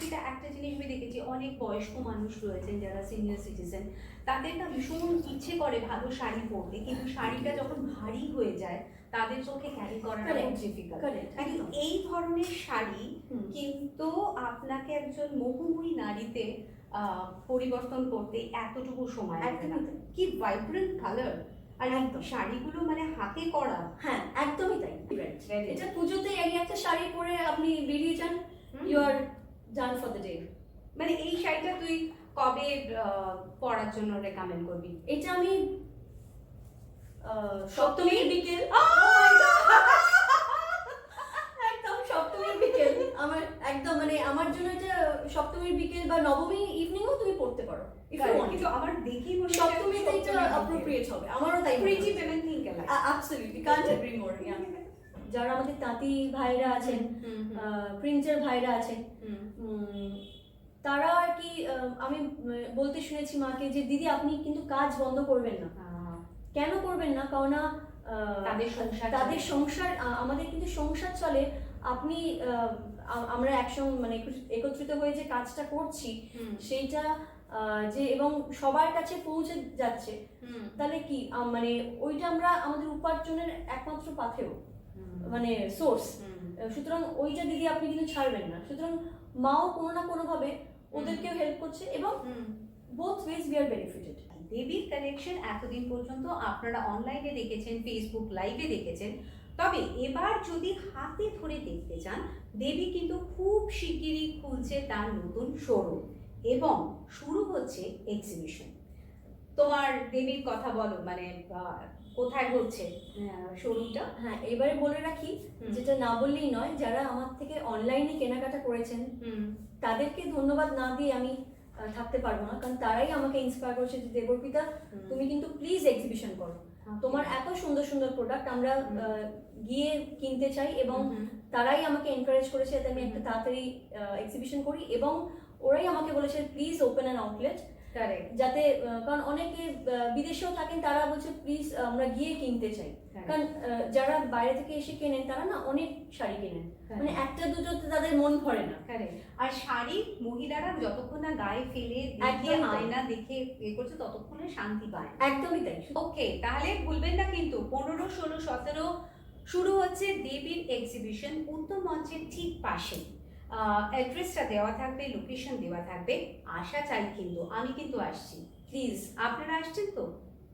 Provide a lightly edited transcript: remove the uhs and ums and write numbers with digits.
যেটা একটা জিনিস আমি দেখেছি, অনেক বয়স্ক মানুষ রয়েছেন যারা সিনিয়র সিটিজেন, তাদের না ভীষণ ইচ্ছে করে ভালো শাড়ি পরতে, কিন্তু শাড়িটা যখন ভারী হয়ে যায় তাদের পক্ষে ক্যারি করাটা খুব ডিফিকাল্ট। কিন্তু এই ধরনের শাড়ি কিন্তু আপনাকে একজন মোহময়ী নারীতে পরিবর্তন করতে এতটুকু সময় লাগে না। কি ভাইব্রেন্ট কালার, আর শাড়িগুলো মানে হাতে করা। হ্যাঁ, একদমই তাই। এটা পুজোতে এই একটা শাড়ি পরে আপনি বেরিয়ে যান, you are done for the day. মানে এই শাড়িটা তুই কবে পরার জন্য রেকমেন্ড করবি? এটা আমি সপ্তমীর বিকেল, একদম সপ্তমীর বিকেল আমার একদম, মানে আমার জন্য এটা সপ্তমীর বিকেল বা নবমী ইভিনিংও তুমি পড়তে পারো। কিন্তু আমার দেখি মনে হয় সপ্তমীতে এটা অ্যাপ্রোপ্রিয়েট হবে, আমারও তাই। Pretty women think alike. Absolutely, can't agree more. যারা আমাদের তাঁতি ভাইরা আছেন, প্রিন্টার ভাইরা আছেন, তারা আর কি, আমি বলতে শুনেছি মাকে যে দিদি আপনি কিন্তু কাজ বন্ধ করবেন না। কেন করবেন না? কারণ তাদের সংসার, আমাদের কিন্তু সংসার চলে। আপনি আমরা একসঙ্গে মানে একত্রিত হয়ে যে কাজটা করছি সেইটা যে এবং সবার কাছে পৌঁছে যাচ্ছে, তাহলে কি মানে ওইটা আমরা আমাদের উপার্জনের একমাত্র পাথেয়, মানে সোর্স। সুতরাং ওইটা দিদি আপনি কিন্তু ছাড়বেন না। সুতরাং মাও কোনো না কোনো ভাবে ওদেরকেও হেল্প করছে এবং both wedge we are benefited. দেবীর কালেকশন এতদিন পর্যন্ত আপনারা অনলাইনে দেখেছেন, ফেসবুক লাইভে দেখেছেন, তবে এবার যদি হাতে ধরে দেখতে চান, দেবী কিন্তু খুব শিগগিরই খুলছে তার নতুন শোরুম এবং শুরু হচ্ছে এক্সিবিশন। তোমার দেবীর কথা বলো, মানে কোথায় হচ্ছে শোরুমটা? হ্যাঁ, এবারে বলে রাখি, যেটা না বললেই নয়, যারা আমার থেকে অনলাইনে কেনাকাটা করেছেন তাদেরকে ধন্যবাদ না দিয়ে আমি থাকতে পারবো না, কারণ তারাই আমাকে ইন্সপায়ার করেছে যে দেবর্পিতা তুমি কিন্তু প্লিজ এক্সিবিশন করো, তোমার এত সুন্দর সুন্দর প্রোডাক্ট আমরা গিয়ে কিনতে চাই, এবং তারাই আমাকে এনকারেজ করেছে যাতে আমি একটা তাড়াতাড়ি এক্সিবিশন করি, এবং ওরাই আমাকে বলেছে প্লিজ ওপেন অ্যান আউটলেট, যাতে, কারণ অনেকে বিদেশেও থাকেন, তারা বলছে প্লিজ আমরা গিয়ে কিনতে চাই, কারণ যারা বাইরে থেকে এসে কেনেন তারা না অনেক শাড়ি কেনেন, মানে একটা দুটোতে তাদের মন ভরে না। আর শাড়ি মহিলারা যতক্ষণ না গায়ে ফেলে আয়না দেখে করছে ততক্ষণে শান্তি পায়। একদমই তাই। ওকে, তাহলে ভুলবেন না কিন্তু 15, 16, 17 শুরু হচ্ছে দেবীর এক্সিবিশন, উত্তম মঞ্চের ঠিক পাশে। অ্যাড্রেসটা দেওয়া থাকবে, লোকেশন দেওয়া থাকবে। আশা চাই কিন্তু, আমি কিন্তু আসছি, প্লিজ আপনারা আসছেন তো?